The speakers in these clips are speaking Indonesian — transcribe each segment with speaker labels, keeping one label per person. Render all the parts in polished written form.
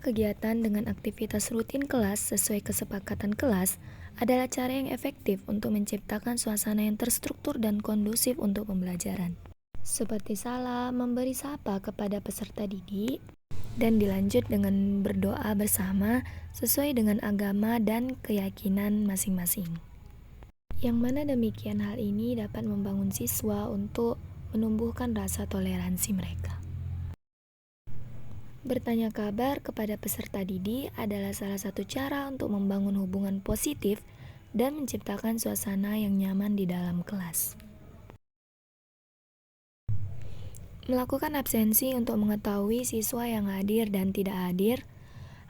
Speaker 1: kegiatan dengan aktivitas rutin kelas sesuai kesepakatan kelas adalah cara yang efektif untuk menciptakan suasana yang terstruktur dan kondusif untuk pembelajaran. Seperti salam, memberi sapa kepada peserta didik, dan dilanjut dengan berdoa bersama sesuai dengan agama dan keyakinan masing-masing. Yang mana demikian hal ini dapat membangun siswa untuk menumbuhkan rasa toleransi mereka. Bertanya kabar kepada peserta didik adalah salah satu cara untuk membangun hubungan positif dan menciptakan suasana yang nyaman di dalam kelas. Melakukan absensi untuk mengetahui siswa yang hadir dan tidak hadir.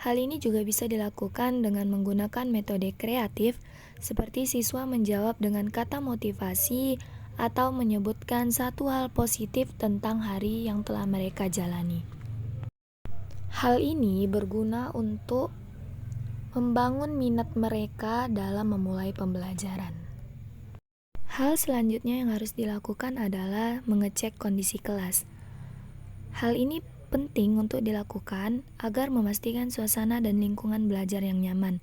Speaker 1: Hal ini juga bisa dilakukan dengan menggunakan metode kreatif seperti siswa menjawab dengan kata motivasi atau menyebutkan satu hal positif tentang hari yang telah mereka jalani. Hal ini berguna untuk membangun minat mereka dalam memulai pembelajaran. Hal selanjutnya yang harus dilakukan adalah mengecek kondisi kelas. Hal ini penting untuk dilakukan agar memastikan suasana dan lingkungan belajar yang nyaman.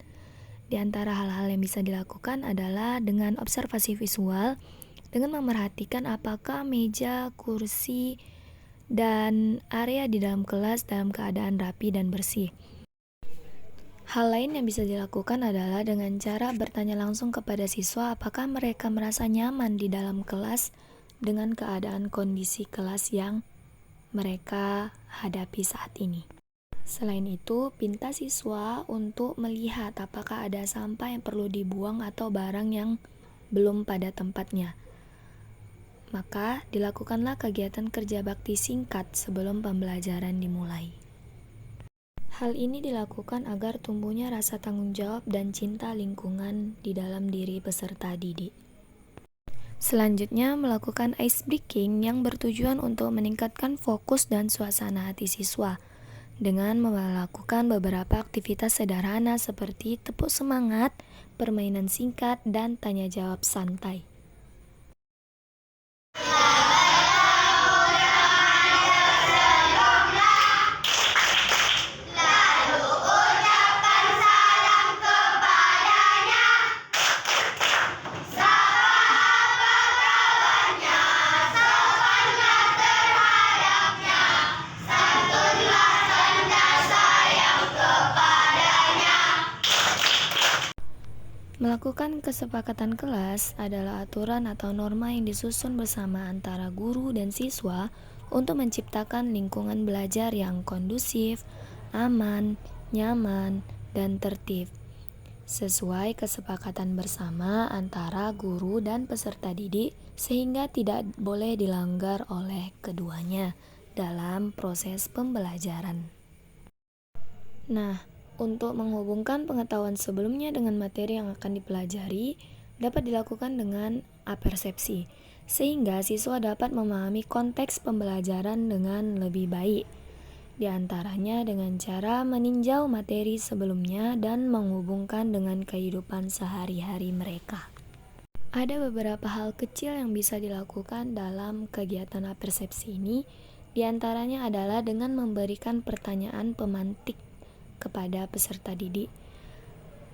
Speaker 1: Di antara hal-hal yang bisa dilakukan adalah dengan observasi visual, dengan memerhatikan apakah meja, kursi, dan area di dalam kelas dalam keadaan rapi dan bersih. Hal lain yang bisa dilakukan adalah dengan cara bertanya langsung kepada siswa apakah mereka merasa nyaman di dalam kelas dengan keadaan kondisi kelas yang mereka hadapi saat ini. Selain itu, pinta siswa untuk melihat apakah ada sampah yang perlu dibuang atau barang yang belum pada tempatnya. Maka, dilakukanlah kegiatan kerja bakti singkat sebelum pembelajaran dimulai. Hal ini dilakukan agar tumbuhnya rasa tanggung jawab dan cinta lingkungan di dalam diri peserta didik. Selanjutnya, melakukan ice breaking yang bertujuan untuk meningkatkan fokus dan suasana hati siswa dengan melakukan beberapa aktivitas sederhana seperti tepuk semangat, permainan singkat, dan tanya jawab santai. Melakukan kesepakatan kelas adalah aturan atau norma yang disusun bersama antara guru dan siswa untuk menciptakan lingkungan belajar yang kondusif, aman, nyaman, dan tertib. Sesuai kesepakatan bersama antara guru dan peserta didik sehingga tidak boleh dilanggar oleh keduanya dalam proses pembelajaran. Nah, untuk menghubungkan pengetahuan sebelumnya dengan materi yang akan dipelajari dapat dilakukan dengan apersepsi, sehingga siswa dapat memahami konteks pembelajaran dengan lebih baik. Di antaranya dengan cara meninjau materi sebelumnya dan menghubungkan dengan kehidupan sehari-hari mereka. Ada beberapa hal kecil yang bisa dilakukan dalam kegiatan apersepsi ini, di antaranya adalah dengan memberikan pertanyaan pemantik kepada peserta didik.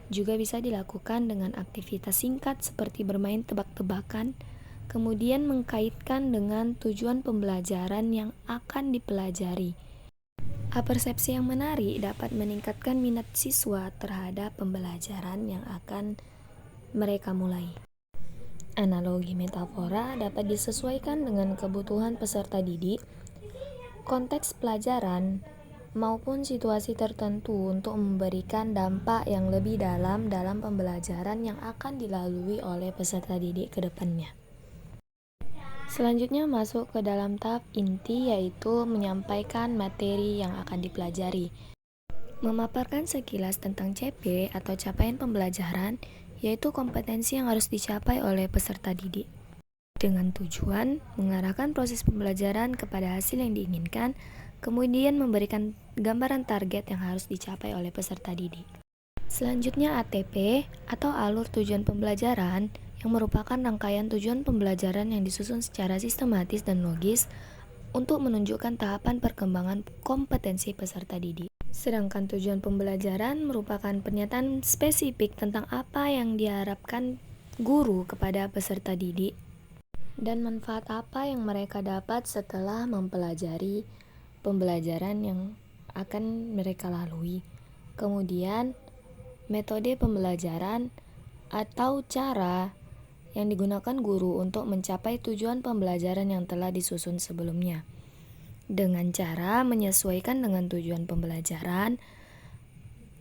Speaker 1: Juga bisa dilakukan dengan aktivitas singkat seperti bermain tebak-tebakan, kemudian mengkaitkan dengan tujuan pembelajaran yang akan dipelajari. Apersepsi yang menarik dapat meningkatkan minat siswa terhadap pembelajaran yang akan mereka mulai. Analogi metafora dapat disesuaikan dengan kebutuhan peserta didik, konteks pelajaran, maupun situasi tertentu untuk memberikan dampak yang lebih dalam pembelajaran yang akan dilalui oleh peserta didik ke depannya. Selanjutnya masuk ke dalam tahap inti, yaitu menyampaikan materi yang akan dipelajari. Memaparkan sekilas tentang CP atau capaian pembelajaran, yaitu kompetensi yang harus dicapai oleh peserta didik. Dengan tujuan mengarahkan proses pembelajaran kepada hasil yang diinginkan, kemudian memberikan gambaran target yang harus dicapai oleh peserta didik. Selanjutnya ATP atau alur tujuan pembelajaran yang merupakan rangkaian tujuan pembelajaran yang disusun secara sistematis dan logis untuk menunjukkan tahapan perkembangan kompetensi peserta didik. Sedangkan tujuan pembelajaran merupakan pernyataan spesifik tentang apa yang diharapkan guru kepada peserta didik dan manfaat apa yang mereka dapat setelah mempelajari pembelajaran yang akan mereka lalui. Kemudian, metode pembelajaran atau cara yang digunakan guru untuk mencapai tujuan pembelajaran yang telah disusun sebelumnya, dengan cara menyesuaikan dengan tujuan pembelajaran,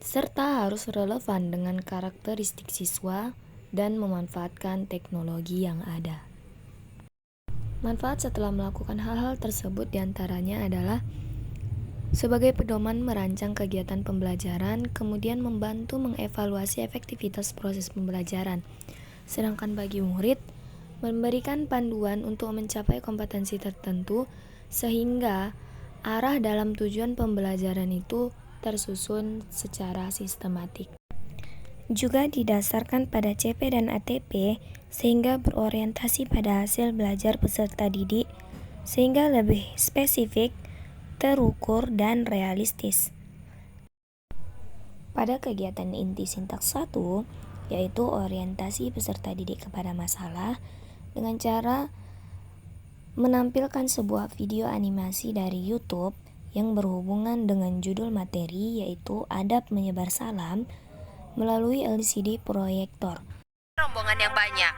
Speaker 1: serta harus relevan dengan karakteristik siswa dan memanfaatkan teknologi yang ada. Manfaat setelah melakukan hal-hal tersebut diantaranya adalah sebagai pedoman merancang kegiatan pembelajaran, kemudian membantu mengevaluasi efektivitas proses pembelajaran. Sedangkan bagi murid, memberikan panduan untuk mencapai kompetensi tertentu sehingga arah dalam tujuan pembelajaran itu tersusun secara sistematik. Juga didasarkan pada CP dan ATP sehingga berorientasi pada hasil belajar peserta didik sehingga lebih spesifik, terukur, dan realistis. Pada kegiatan inti sintaks 1, yaitu orientasi peserta didik kepada masalah dengan cara menampilkan sebuah video animasi dari YouTube yang berhubungan dengan judul materi yaitu Adab Menyebar Salam melalui LCD proyektor.
Speaker 2: Rombongan yang banyak,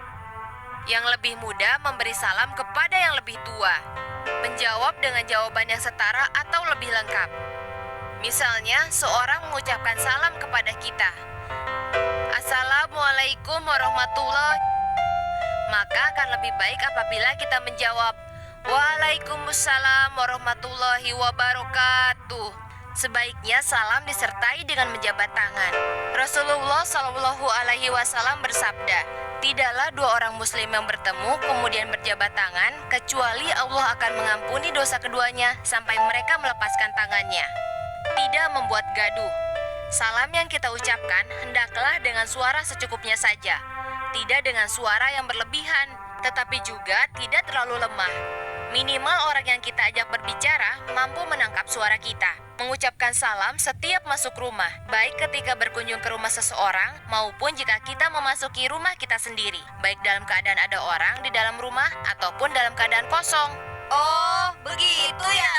Speaker 2: yang lebih muda memberi salam kepada yang lebih tua, menjawab dengan jawaban yang setara atau lebih lengkap. Misalnya, seorang mengucapkan salam kepada kita, Assalamualaikum warahmatullahi, maka akan lebih baik apabila kita menjawab Waalaikumsalam warahmatullahi wabarakatuh. Sebaiknya salam disertai dengan menjabat tangan. Rasulullah Shallallahu Alaihi Wasallam bersabda, tidaklah dua orang muslim yang bertemu kemudian berjabat tangan kecuali Allah akan mengampuni dosa keduanya sampai mereka melepaskan tangannya. Tidak membuat gaduh. Salam yang kita ucapkan hendaklah dengan suara secukupnya saja, tidak dengan suara yang berlebihan, tetapi juga tidak terlalu lemah. Minimal orang yang kita ajak berbicara mampu menangkap suara kita. Mengucapkan salam setiap masuk rumah, baik ketika berkunjung ke rumah seseorang maupun jika kita memasuki rumah kita sendiri, baik dalam keadaan ada orang di dalam rumah ataupun dalam keadaan kosong. Oh, begitu ya?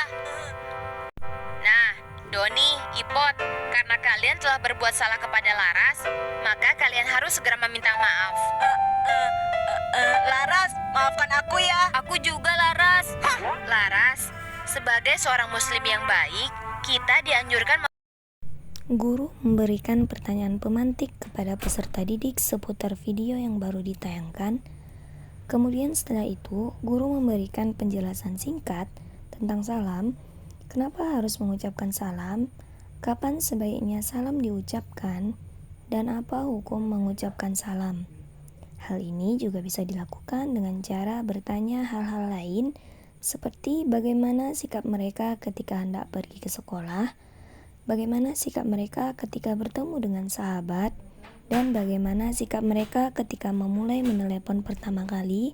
Speaker 2: Nah, Doni, Ipot, karena kalian telah berbuat salah kepada Laras, maka kalian harus segera meminta maaf. Laras, maafkan aku ya. Aku juga, Laras. Laras, sebagai seorang muslim yang baik, kita dianjurkan
Speaker 1: Guru memberikan pertanyaan pemantik kepada peserta didik seputar video yang baru ditayangkan. Kemudian setelah itu, guru memberikan penjelasan singkat tentang salam, kenapa harus mengucapkan salam, kapan sebaiknya salam diucapkan, dan apa hukum mengucapkan salam. Hal ini juga bisa dilakukan dengan cara bertanya hal-hal lain seperti bagaimana sikap mereka ketika hendak pergi ke sekolah, bagaimana sikap mereka ketika bertemu dengan sahabat, dan bagaimana sikap mereka ketika memulai menelepon pertama kali,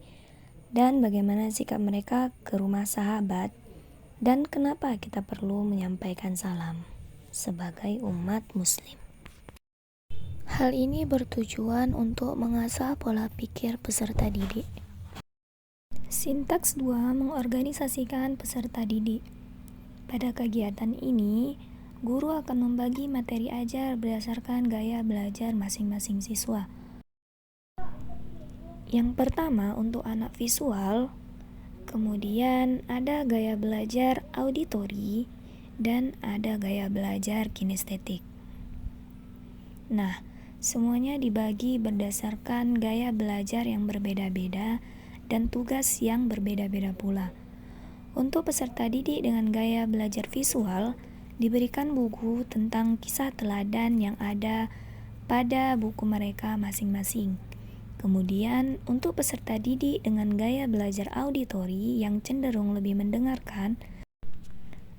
Speaker 1: dan bagaimana sikap mereka ke rumah sahabat, dan kenapa kita perlu menyampaikan salam sebagai umat muslim. Hal ini bertujuan untuk mengasah pola pikir peserta didik. Sintaks 2 mengorganisasikan peserta didik. Pada kegiatan ini, guru akan membagi materi ajar berdasarkan gaya belajar masing-masing siswa. Yang pertama untuk anak visual, kemudian ada gaya belajar auditori, dan ada gaya belajar kinestetik. Nah, semuanya dibagi berdasarkan gaya belajar yang berbeda-beda dan tugas yang berbeda-beda pula. Untuk peserta didik dengan gaya belajar visual, diberikan buku tentang kisah teladan yang ada pada buku mereka masing-masing. Kemudian, untuk peserta didik dengan gaya belajar auditori yang cenderung lebih mendengarkan,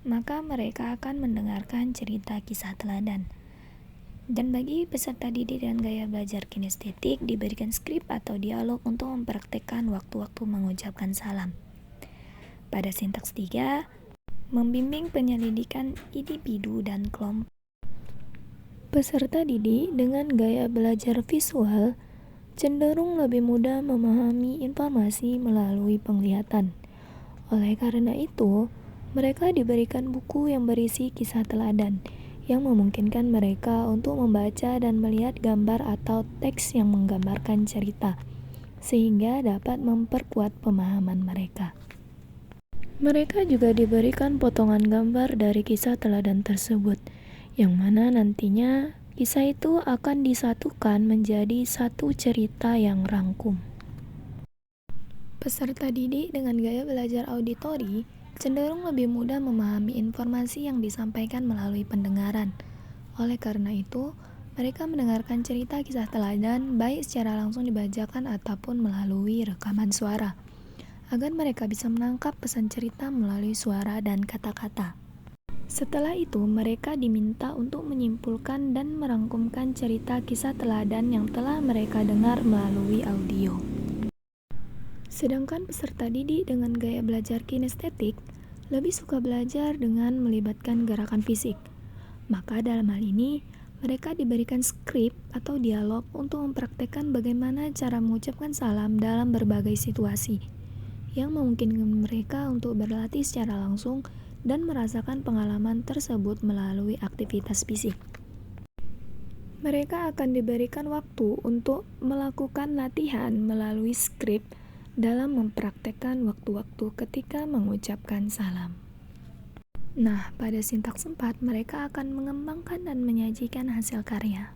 Speaker 1: maka mereka akan mendengarkan cerita kisah teladan. Dan bagi peserta didik dengan gaya belajar kinestetik, diberikan skrip atau dialog untuk mempraktekkan waktu-waktu mengucapkan salam. Pada sintaks 3, membimbing penyelidikan individu dan kelompok. Peserta didik dengan gaya belajar visual cenderung lebih mudah memahami informasi melalui penglihatan. Oleh karena itu, mereka diberikan buku yang berisi kisah teladan yang memungkinkan mereka untuk membaca dan melihat gambar atau teks yang menggambarkan cerita, sehingga dapat memperkuat pemahaman mereka. Mereka juga diberikan potongan gambar dari kisah teladan tersebut, yang mana nantinya kisah itu akan disatukan menjadi satu cerita yang rangkum. Peserta didik dengan gaya belajar auditori cenderung lebih mudah memahami informasi yang disampaikan melalui pendengaran. Oleh karena itu, mereka mendengarkan cerita kisah teladan baik secara langsung dibacakan ataupun melalui rekaman suara, agar mereka bisa menangkap pesan cerita melalui suara dan kata-kata. Setelah itu, mereka diminta untuk menyimpulkan dan merangkumkan cerita kisah teladan yang telah mereka dengar melalui audio. Sedangkan peserta didik dengan gaya belajar kinestetik lebih suka belajar dengan melibatkan gerakan fisik. Maka dalam hal ini, mereka diberikan skrip atau dialog untuk mempraktekkan bagaimana cara mengucapkan salam dalam berbagai situasi, yang memungkinkan mereka untuk berlatih secara langsung dan merasakan pengalaman tersebut melalui aktivitas fisik. Mereka akan diberikan waktu untuk melakukan latihan melalui skrip dalam mempraktekkan waktu-waktu ketika mengucapkan salam. Nah, pada sintaks 4, mereka akan mengembangkan dan menyajikan hasil karya.